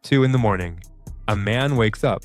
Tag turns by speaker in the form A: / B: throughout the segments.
A: 2 in the morning. A man wakes up.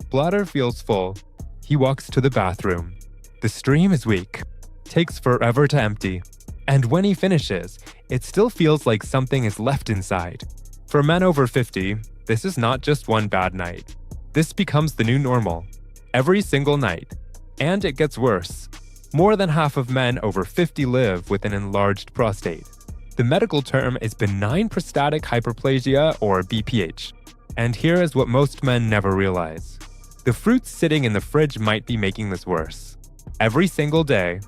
A: Bladder feels full. He walks to the bathroom. The stream is weak. Takes forever to empty. And when he finishes, it still feels like something is left inside. For men over 50, this is not just one bad night. This becomes the new normal. Every single night. And it gets worse. More than half of men over 50 live with an enlarged prostate. The medical term is benign prostatic hyperplasia, or BPH. And here is what most men never realize. The fruits sitting in the fridge might be making this worse. Every single day,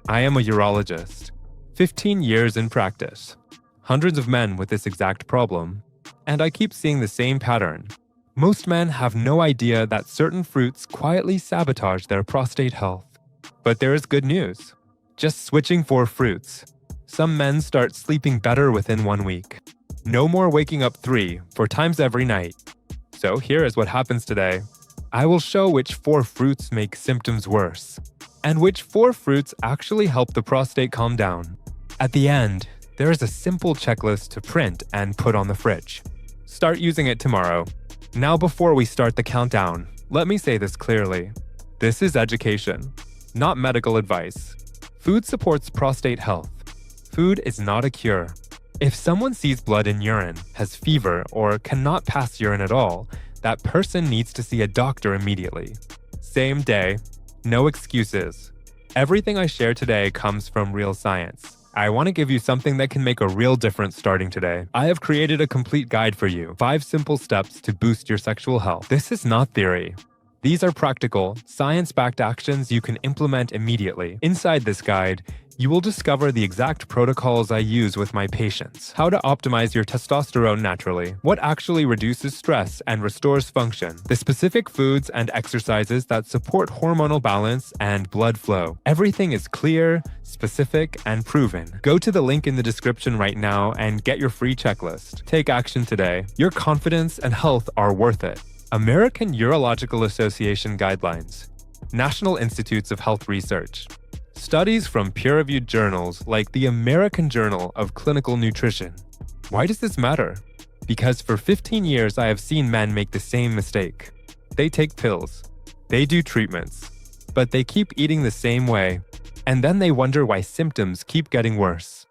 A: I am a urologist. 15 years in practice. Hundreds of men with this exact problem. And I keep seeing the same pattern. Most men have no idea that certain fruits quietly sabotage their prostate health. But there is good news. Just switching 4 fruits. Some men start sleeping better within 1 week. No more waking up 3-4 times every night. So here is what happens today. I will show which 4 fruits make symptoms worse, and which 4 fruits actually help the prostate calm down. At the end, there is a simple checklist to print and put on the fridge. Start using it tomorrow. Now before we start the countdown, let me say this clearly. This is education, not medical advice. Food supports prostate health. Food is not a cure. If someone sees blood in urine, has fever, or cannot pass urine at all, that person needs to see a doctor immediately. Same day, no excuses. Everything I share today comes from real science. I want to give you something that can make a real difference starting today. I have created a complete guide for you. 5 simple steps to boost your sexual health. This is not theory. These are practical, science-backed actions you can implement immediately. Inside this guide, you will discover the exact protocols I use with my patients, how to optimize your testosterone naturally, what actually reduces stress and restores function, the specific foods and exercises that support hormonal balance and blood flow. Everything is clear, specific, and proven. Go to the link in the description right now and get your free checklist. Take action today. Your confidence and health are worth it. American Urological Association Guidelines. National Institutes of Health Research. Studies from peer-reviewed journals like the American Journal of Clinical Nutrition. Why does this matter? Because for 15 years I have seen men make the same mistake. They take pills. They do treatments. But they keep eating the same way. And then they wonder why symptoms keep getting worse.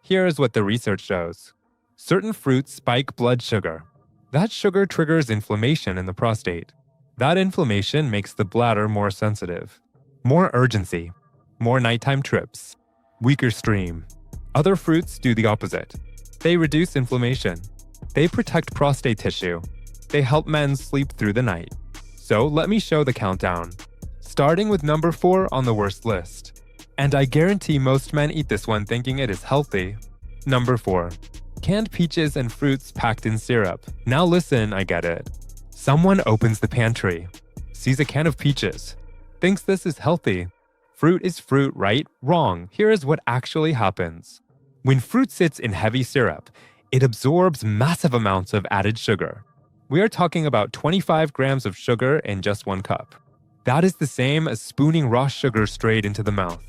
A: Here is what the research shows. Certain fruits spike blood sugar. That sugar triggers inflammation in the prostate. That inflammation makes the bladder more sensitive. More urgency. More nighttime trips. Weaker stream. Other fruits do the opposite. They reduce inflammation. They protect prostate tissue. They help men sleep through the night. So let me show the countdown. Starting with number 4 on the worst list. And I guarantee most men eat this one thinking it is healthy. Number 4. Canned peaches and fruits packed in syrup. Now listen, I get it. Someone opens the pantry, sees a can of peaches, thinks this is healthy. Fruit is fruit, right? Wrong. Here is what actually happens. When fruit sits in heavy syrup, it absorbs massive amounts of added sugar. We are talking about 25 grams of sugar in just 1 cup. That is the same as spooning raw sugar straight into the mouth.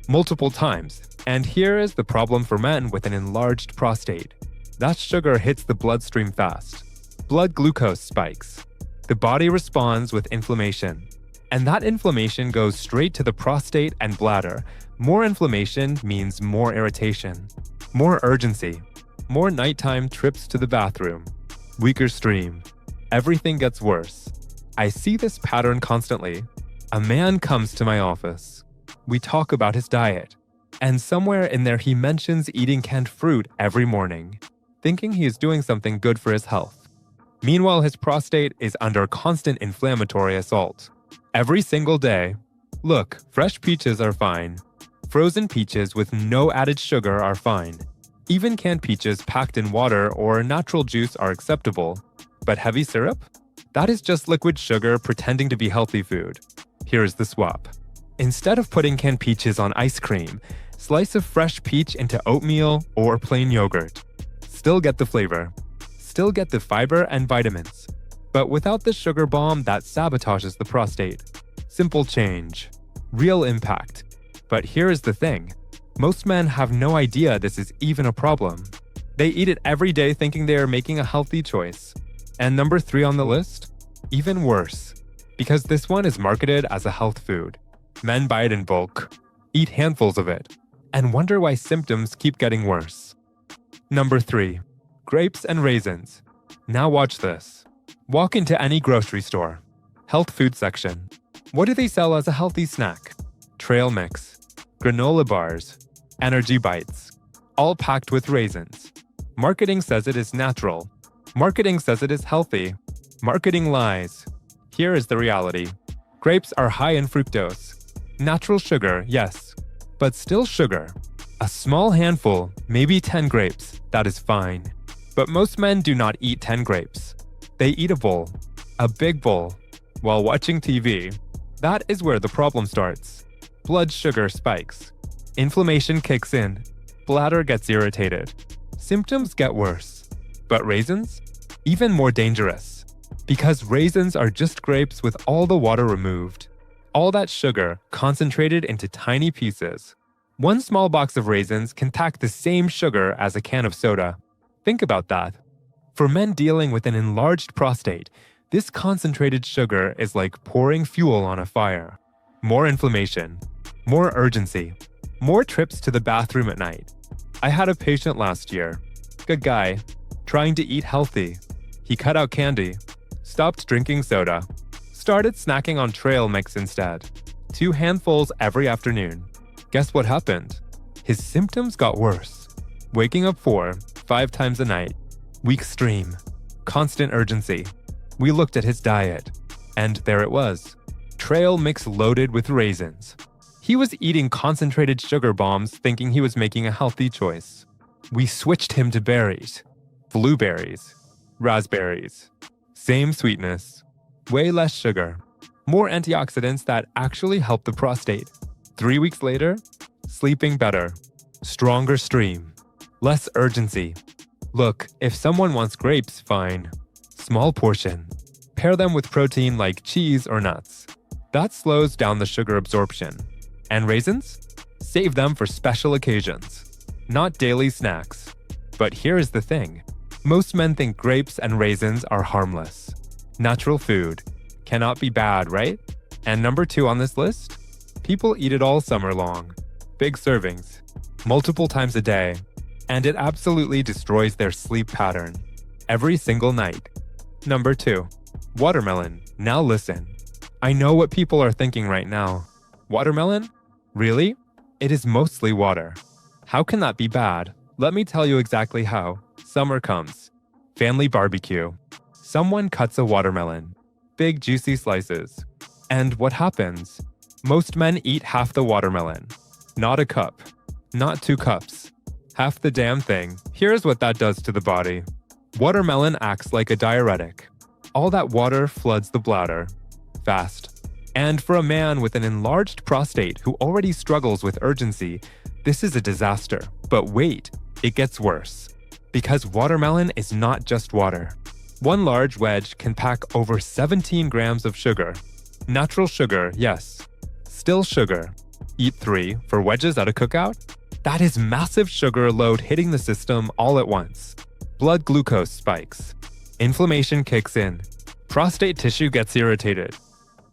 A: Multiple times. And here is the problem for men with an enlarged prostate. That sugar hits the bloodstream fast. Blood glucose spikes. The body responds with inflammation. And that inflammation goes straight to the prostate and bladder. More inflammation means more irritation. More urgency. More nighttime trips to the bathroom. Weaker stream. Everything gets worse. I see this pattern constantly. A man comes to my office. We talk about his diet. And somewhere in there he mentions eating canned fruit every morning, thinking he is doing something good for his health. Meanwhile, his prostate is under constant inflammatory assault. Every single day. Look, fresh peaches are fine. Frozen peaches with no added sugar are fine. Even canned peaches packed in water or natural juice are acceptable. But heavy syrup? That is just liquid sugar pretending to be healthy food. Here is the swap. Instead of putting canned peaches on ice cream, slice a fresh peach into oatmeal or plain yogurt. Still get the flavor. Still get the fiber and vitamins. But without the sugar bomb that sabotages the prostate. Simple change. Real impact. But here is the thing. Most men have no idea this is even a problem. They eat it every day thinking they are making a healthy choice. And number 3 on the list? Even worse, because this one is marketed as a health food. Men buy it in bulk, eat handfuls of it, and wonder why symptoms keep getting worse. Number 3. Grapes and raisins. Now watch this. Walk into any grocery store. Health food section. What do they sell as a healthy snack? Trail mix, granola bars, energy bites, all packed with raisins. Marketing says it is natural. Marketing says it is healthy. Marketing lies. Here is the reality. Grapes are high in fructose. Natural sugar, yes, but still sugar. A small handful, maybe 10 grapes, that is fine. But most men do not eat 10 grapes. They eat a bowl, a big bowl, while watching TV. That is where the problem starts. Blood sugar spikes. Inflammation kicks in. Bladder gets irritated. Symptoms get worse. But raisins? Even more dangerous. Because raisins are just grapes with all the water removed. All that sugar concentrated into tiny pieces. One small box of raisins can pack the same sugar as a can of soda. Think about that. For men dealing with an enlarged prostate, this concentrated sugar is like pouring fuel on a fire. More inflammation, more urgency, more trips to the bathroom at night. I had a patient last year, good guy, trying to eat healthy. He cut out candy, stopped drinking soda, started snacking on trail mix instead. 2 handfuls every afternoon. Guess what happened? His symptoms got worse. Waking up 4-5 times a night, weak stream, constant urgency. We looked at his diet, and there it was. Trail mix loaded with raisins. He was eating concentrated sugar bombs thinking he was making a healthy choice. We switched him to berries, blueberries, raspberries. Same sweetness, way less sugar, more antioxidants that actually help the prostate. 3 weeks later, sleeping better, stronger stream, less urgency. Look, if someone wants grapes, fine. Small portion. Pair them with protein like cheese or nuts. That slows down the sugar absorption. And raisins? Save them for special occasions, not daily snacks. But here is the thing. Most men think grapes and raisins are harmless. Natural food. Cannot be bad, right? And number 2 on this list? People eat it all summer long. Big servings. Multiple times a day. And it absolutely destroys their sleep pattern. Every single night. Number 2. Watermelon. Now listen. I know what people are thinking right now. Watermelon? Really? It is mostly water. How can that be bad? Let me tell you exactly how. Summer comes. Family barbecue. Someone cuts a watermelon. Big juicy slices. And what happens? Most men eat half the watermelon. Not a cup. Not 2 cups. Half the damn thing. Here's what that does to the body. Watermelon acts like a diuretic. All that water floods the bladder. Fast. And for a man with an enlarged prostate who already struggles with urgency, this is a disaster. But wait, it gets worse. Because watermelon is not just water. One large wedge can pack over 17 grams of sugar. Natural sugar, yes. Still sugar. Eat 3 for wedges at a cookout? That is massive sugar load hitting the system all at once. Blood glucose spikes. Inflammation kicks in. Prostate tissue gets irritated.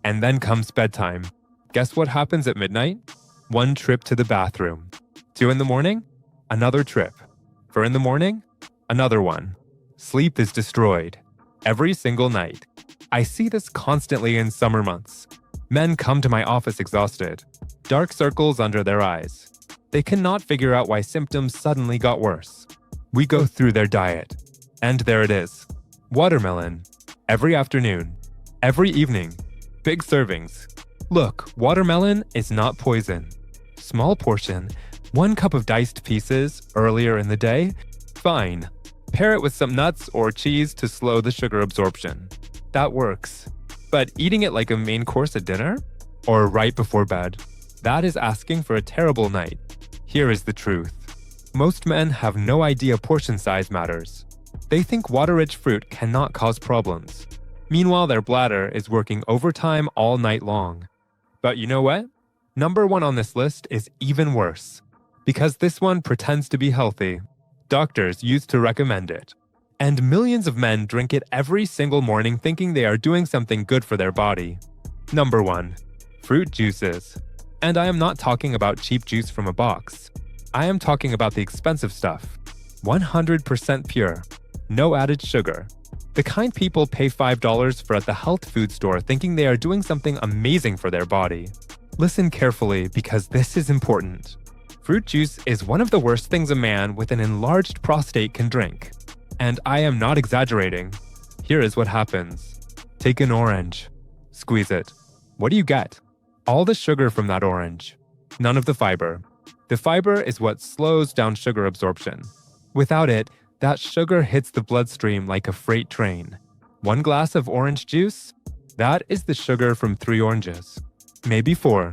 A: And then comes bedtime. Guess what happens at midnight? 1 trip to the bathroom. 2 in the morning? Another trip. 4 in the morning? Another one. Sleep is destroyed. Every single night. I see this constantly in summer months. Men come to my office exhausted. Dark circles under their eyes. They cannot figure out why symptoms suddenly got worse. We go through their diet. And there it is. Watermelon. Every afternoon. Every evening. Big servings. Look, watermelon is not poison. Small portion. 1 cup of diced pieces earlier in the day. Fine. Pair it with some nuts or cheese to slow the sugar absorption. That works. But eating it like a main course at dinner? Or right before bed? That is asking for a terrible night. Here is the truth. Most men have no idea portion size matters. They think water-rich fruit cannot cause problems. Meanwhile, their bladder is working overtime all night long. But you know what? Number 1 on this list is even worse. Because this one pretends to be healthy. Doctors used to recommend it. And millions of men drink it every single morning thinking they are doing something good for their body. Number 1. Fruit juices. And I am not talking about cheap juice from a box. I am talking about the expensive stuff. 100% pure. No added sugar. The kind people pay $5 for at the health food store thinking they are doing something amazing for their body. Listen carefully because this is important. Fruit juice is one of the worst things a man with an enlarged prostate can drink. And I am not exaggerating. Here is what happens. Take an orange. Squeeze it. What do you get? All the sugar from that orange. None of the fiber. The fiber is what slows down sugar absorption. Without it, that sugar hits the bloodstream like a freight train. 1 glass of orange juice? That is the sugar from 3 oranges. Maybe 4.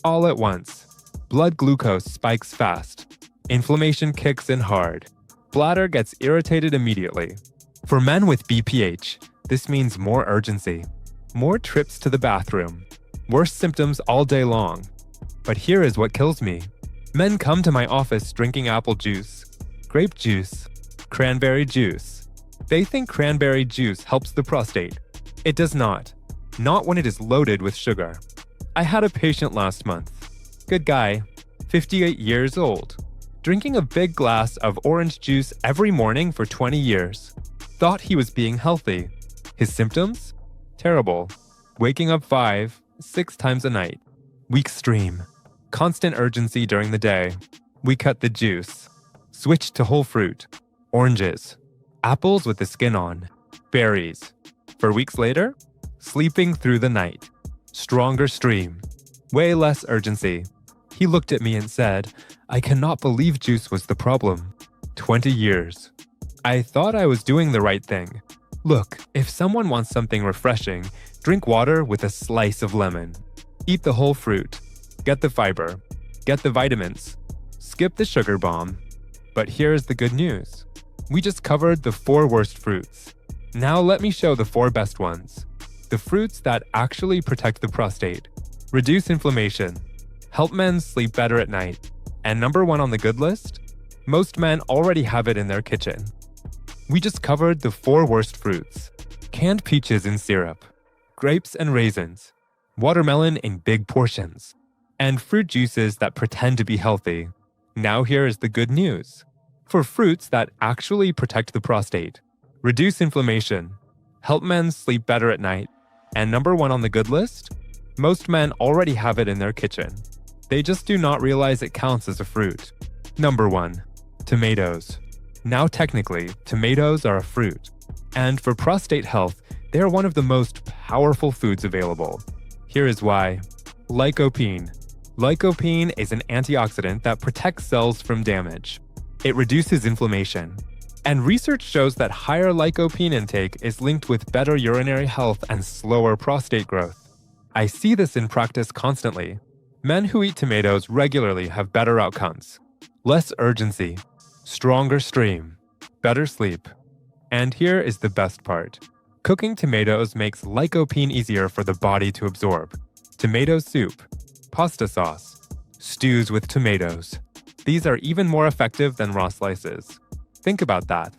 A: All at once. Blood glucose spikes fast. Inflammation kicks in hard. Bladder gets irritated immediately. For men with BPH, this means more urgency. More trips to the bathroom. Worse symptoms all day long. But here is what kills me. Men come to my office drinking apple juice, grape juice, cranberry juice. They think cranberry juice helps the prostate. It does not. Not when it is loaded with sugar. I had a patient last month. Good guy, 58 years old. Drinking a big glass of orange juice every morning for 20 years. Thought he was being healthy. His symptoms? Terrible. Waking up 5-6 times a night. Weak stream. Constant urgency during the day. We cut the juice. Switched to whole fruit. Oranges. Apples with the skin on. Berries. For weeks later, sleeping through the night. Stronger stream. Way less urgency. He looked at me and said, I cannot believe juice was the problem. 20 years. I thought I was doing the right thing. Look, if someone wants something refreshing, drink water with a slice of lemon. Eat the whole fruit. Get the fiber. Get the vitamins. Skip the sugar bomb. But here's the good news. We just covered the 4 worst fruits. Now let me show the 4 best ones. The fruits that actually protect the prostate. Reduce inflammation. Help men sleep better at night. And number 1 on the good list? Most men already have it in their kitchen. We just covered the 4 worst fruits. Canned peaches in syrup. Grapes and raisins. Watermelon in big portions. And fruit juices that pretend to be healthy. Now here is the good news. For fruits that actually protect the prostate. Reduce inflammation. Help men sleep better at night. And number 1 on the good list? Most men already have it in their kitchen. They just do not realize it counts as a fruit. Number 1. Tomatoes. Now technically, tomatoes are a fruit. And for prostate health, they are one of the most powerful foods available. Here is why. Lycopene. Lycopene is an antioxidant that protects cells from damage. It reduces inflammation. And research shows that higher lycopene intake is linked with better urinary health and slower prostate growth. I see this in practice constantly. Men who eat tomatoes regularly have better outcomes. Less urgency. Stronger stream. Better sleep. And here is the best part. Cooking tomatoes makes lycopene easier for the body to absorb. Tomato soup. Pasta sauce. Stews with tomatoes. These are even more effective than raw slices. Think about that.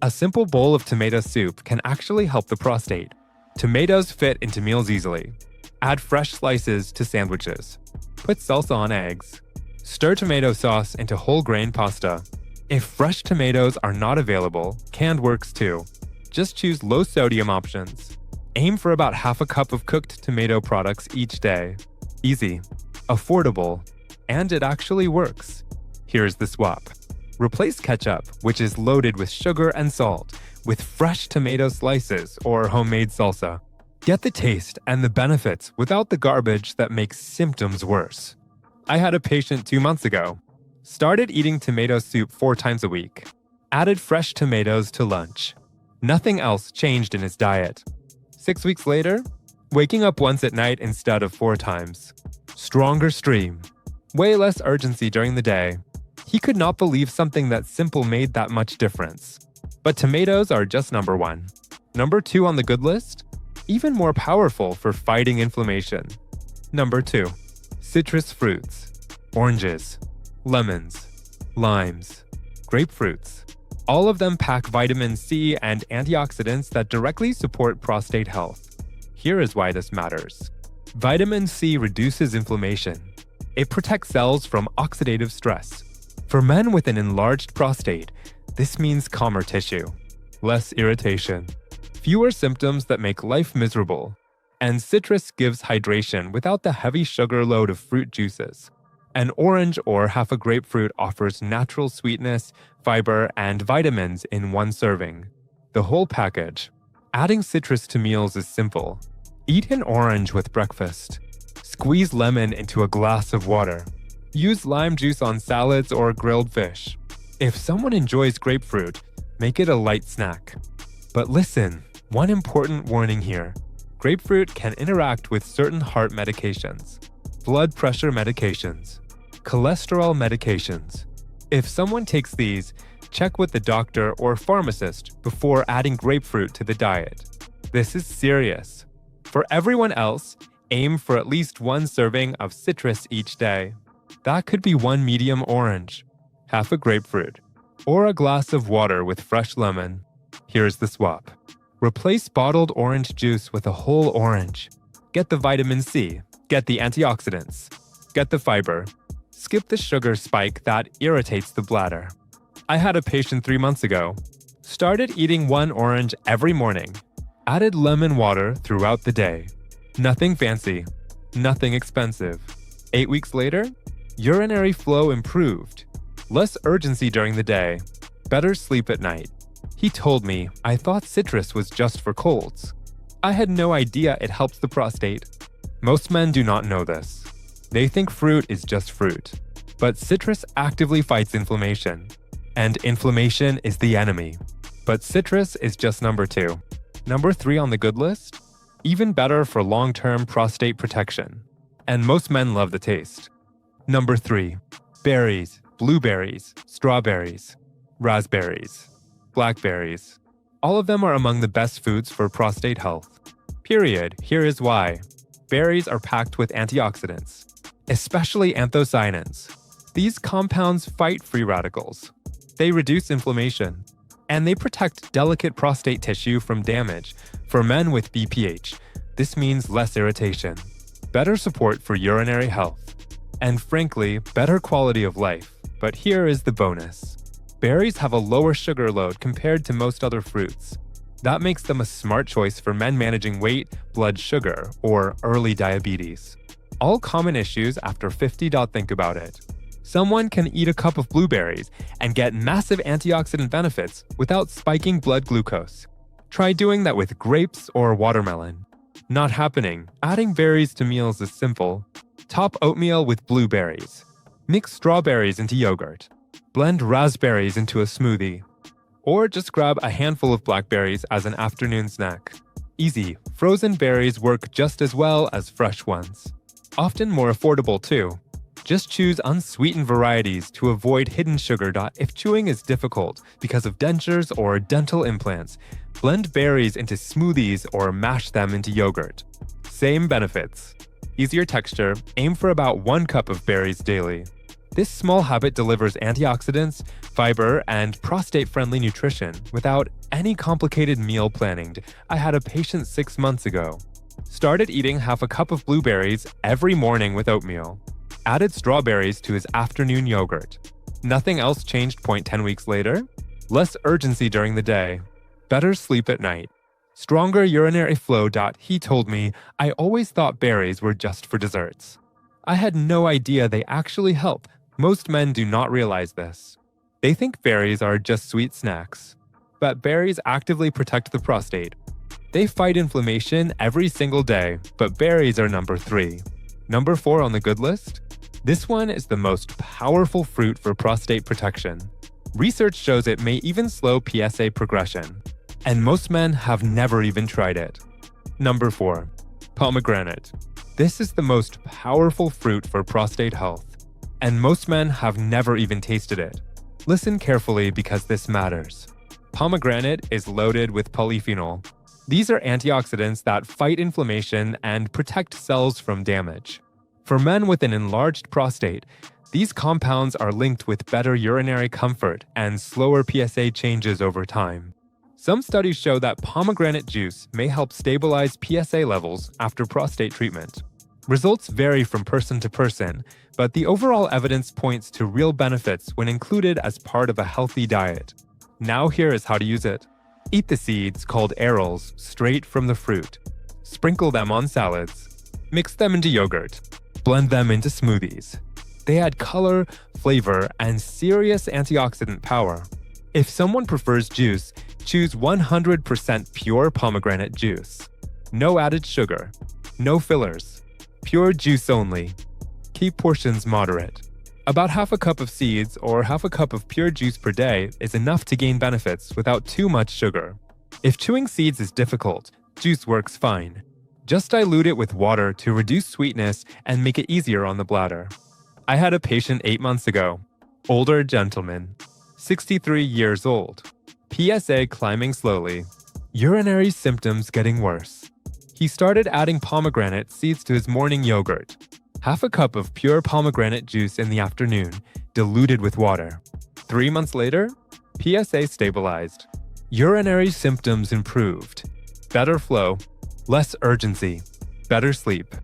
A: A simple bowl of tomato soup can actually help the prostate. Tomatoes fit into meals easily. Add fresh slices to sandwiches. Put salsa on eggs. Stir tomato sauce into whole grain pasta. If fresh tomatoes are not available, canned works too. Just choose low sodium options. Aim for about half a cup of cooked tomato products each day. Easy, affordable, and it actually works. Here's the swap. Replace ketchup, which is loaded with sugar and salt, with fresh tomato slices or homemade salsa. Get the taste and the benefits without the garbage that makes symptoms worse. I had a patient 2 months ago. Started eating tomato soup 4 times a week. Added fresh tomatoes to lunch. Nothing else changed in his diet. 6 weeks later, waking up once at night instead of 4 times. Stronger stream. Way less urgency during the day. He could not believe something that simple made that much difference. But tomatoes are just number 1. Number 2 on the good list? Even more powerful for fighting inflammation. Number 2. Citrus fruits. Oranges. Lemons. Limes. Grapefruits. All of them pack vitamin C and antioxidants that directly support prostate health. Here is why this matters. Vitamin C reduces inflammation. It protects cells from oxidative stress. For men with an enlarged prostate, this means calmer tissue, less irritation, fewer symptoms that make life miserable, and citrus gives hydration without the heavy sugar load of fruit juices. An orange or half a grapefruit offers natural sweetness, fiber, and vitamins in one serving. The whole package. Adding citrus to meals is simple. Eat an orange with breakfast. Squeeze lemon into a glass of water. Use lime juice on salads or grilled fish. If someone enjoys grapefruit, make it a light snack. But listen, one important warning here. Grapefruit can interact with certain heart medications, blood pressure medications, cholesterol medications. If someone takes these, check with the doctor or pharmacist before adding grapefruit to the diet. This is serious. For everyone else, aim for at least one serving of citrus each day. That could be one medium orange, half a grapefruit, or a glass of water with fresh lemon. Here's the swap. Replace bottled orange juice with a whole orange. Get the vitamin C, get the antioxidants, get the fiber. Skip the sugar spike that irritates the bladder. I had a patient 3 months ago. Started eating one orange every morning. Added lemon water throughout the day. Nothing fancy, nothing expensive. 8 weeks later, urinary flow improved. Less urgency during the day. Better sleep at night. He told me, I thought citrus was just for colds. I had no idea it helps the prostate. Most men do not know this. They think fruit is just fruit. But citrus actively fights inflammation. And inflammation is the enemy. But citrus is just number 2. Number 3 on the good list? Even better for long-term prostate protection. And most men love the taste. Number 3. Berries, blueberries, strawberries, raspberries, blackberries. All of them are among the best foods for prostate health. Period. Here is why. Berries are packed with antioxidants, especially anthocyanins. These compounds fight free radicals. They reduce inflammation, and they protect delicate prostate tissue from damage. For men with BPH, this means less irritation, better support for urinary health, and frankly, better quality of life. But here is the bonus. Berries have a lower sugar load compared to most other fruits. That makes them a smart choice for men managing weight, blood sugar, or early diabetes. All common issues after 50. Think about it. Someone can eat a cup of blueberries and get massive antioxidant benefits without spiking blood glucose. Try doing that with grapes or watermelon. Not happening. Adding berries to meals is simple. Top oatmeal with blueberries. Mix strawberries into yogurt. Blend raspberries into a smoothie. Or just grab a handful of blackberries as an afternoon snack. Easy. Frozen berries work just as well as fresh ones. Often more affordable too. Just choose unsweetened varieties to avoid hidden sugar. If chewing is difficult because of dentures or dental implants, blend berries into smoothies or mash them into yogurt. Same benefits. Easier texture, aim for about 1 cup of berries daily. This small habit delivers antioxidants, fiber, and prostate-friendly nutrition without any complicated meal planning. I had a patient 6 months ago. Started eating half a cup of blueberries every morning with oatmeal. Added strawberries to his afternoon yogurt. Nothing else changed. 10 weeks later. Less urgency during the day. Better sleep at night. Stronger urinary flow. He told me, I always thought berries were just for desserts. I had no idea they actually help. Most men do not realize this. They think berries are just sweet snacks. But berries actively protect the prostate. They fight inflammation every single day, but berries are number 3. Number 4 on the good list? This one is the most powerful fruit for prostate protection. Research shows it may even slow PSA progression. And most men have never even tried it. Number 4. Pomegranate. This is the most powerful fruit for prostate health. And most men have never even tasted it. Listen carefully because this matters. Pomegranate is loaded with polyphenol. These are antioxidants that fight inflammation and protect cells from damage. For men with an enlarged prostate, These compounds are linked with better urinary comfort and slower PSA changes over time. Some studies show that pomegranate juice may help stabilize PSA levels after prostate treatment. Results vary from person to person, but the overall evidence points to real benefits when included as part of a healthy diet. Now here is how to use it. Eat the seeds, called arils, straight from the fruit. Sprinkle them on salads. Mix them into yogurt. Blend them into smoothies. They add color, flavor, and serious antioxidant power. If someone prefers juice, choose 100% pure pomegranate juice. No added sugar. No fillers. Pure juice only. Keep portions moderate. About half a cup of seeds or half a cup of pure juice per day is enough to gain benefits without too much sugar. If chewing seeds is difficult, juice works fine. Just dilute it with water to reduce sweetness and make it easier on the bladder. I had a patient 8 months ago. Older gentleman. 63 years old. PSA climbing slowly. Urinary symptoms getting worse. He started adding pomegranate seeds to his morning yogurt. Half a cup of pure pomegranate juice in the afternoon, diluted with water. 3 months later, PSA stabilized. Urinary symptoms improved. Better flow, less urgency, better sleep.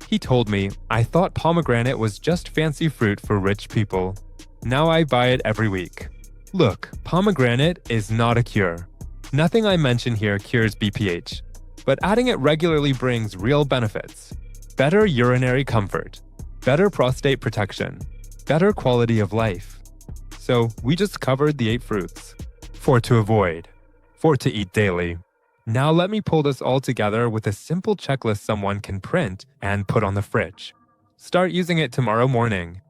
A: He told me, I thought pomegranate was just fancy fruit for rich people. Now I buy it every week. Look, pomegranate is not a cure. Nothing I mention here cures BPH, but adding it regularly brings real benefits. Better urinary comfort, better prostate protection, better quality of life. So we just covered the 8 fruits. 4 to avoid, 4 to eat daily. Now let me pull this all together with a simple checklist someone can print and put on the fridge. Start using it tomorrow morning.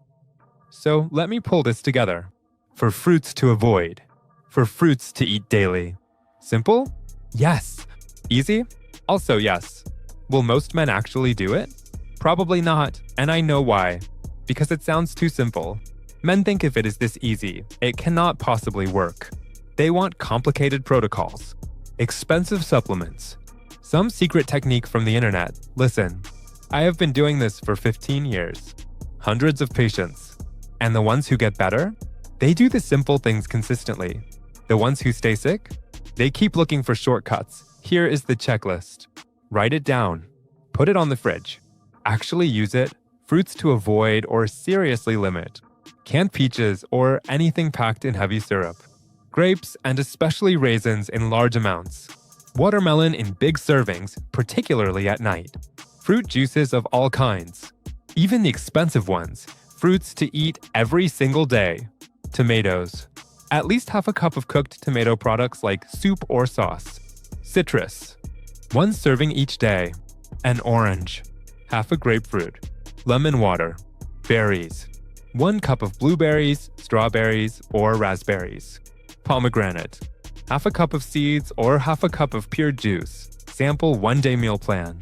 A: So let me pull this together. For fruits to avoid, for fruits to eat daily. Simple? Yes. Easy? Also yes. Will most men actually do it? Probably not, and I know why. Because it sounds too simple. Men think if it is this easy, it cannot possibly work. They want complicated protocols, expensive supplements, some secret technique from the internet. Listen, I have been doing this for 15 years. Hundreds of patients. And the ones who get better? They do the simple things consistently. The ones who stay sick? They keep looking for shortcuts. Here is the checklist. Write it down. Put it on the fridge. Actually use it. Fruits to avoid or seriously limit. Canned peaches or anything packed in heavy syrup. Grapes and especially raisins in large amounts. Watermelon in big servings, particularly at night. Fruit juices of all kinds. Even the expensive ones. Fruits to eat every single day. Tomatoes. At least half a cup of cooked tomato products like soup or sauce. Citrus. 1 serving each day. An orange. Half a grapefruit. Lemon water. Berries. 1 cup of blueberries, strawberries, or raspberries. Pomegranate. Half a cup of seeds or half a cup of pure juice. Sample 1-day meal plan.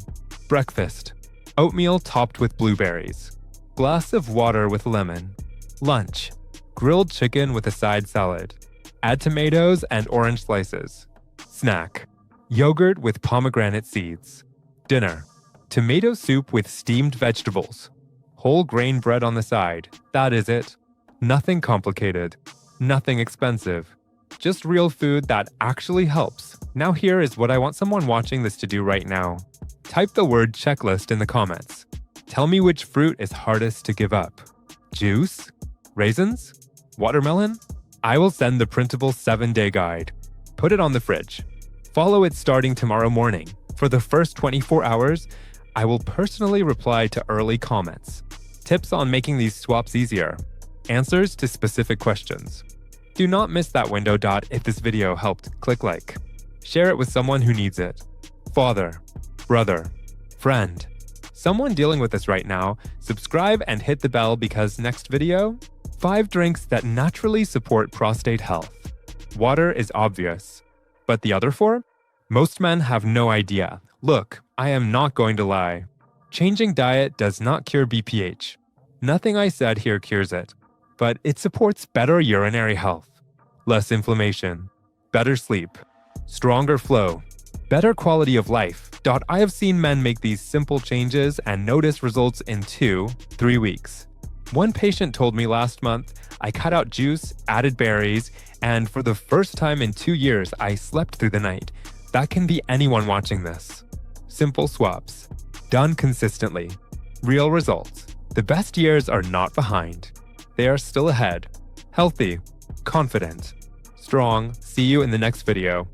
A: Breakfast. Oatmeal topped with blueberries. Glass of water with lemon. Lunch. Grilled chicken with a side salad. Add tomatoes and orange slices. Snack. Yogurt with pomegranate seeds. Dinner. Tomato soup with steamed vegetables. Whole grain bread on the side. That is it. Nothing complicated. Nothing expensive. Just real food that actually helps. Now here is what I want someone watching this to do right now. Type the word checklist in the comments. Tell me which fruit is hardest to give up. Juice? Raisins? Watermelon? I will send the printable 7-day guide. Put it on the fridge. Follow it starting tomorrow morning. For the first 24 hours, I will personally reply to early comments. Tips on making these swaps easier. Answers to specific questions. Do not miss that window. If this video helped, click like. Share it with someone who needs it. Father, brother, friend. Someone dealing with this right now, subscribe and hit the bell because next video, 5 drinks that naturally support prostate health. Water is obvious. But the other 4? Most men have no idea. Look, I am not going to lie. Changing diet does not cure BPH. Nothing I said here cures it. But it supports better urinary health, less inflammation, better sleep, stronger flow, better quality of life. I have seen men make these simple changes and notice results in 2-3 weeks. One patient told me last month, I cut out juice, added berries, and for the first time in 2 years, I slept through the night. That can be anyone watching this. Simple swaps. Done consistently. Real results. The best years are not behind. They are still ahead. Healthy. Confident. Strong. See you in the next video.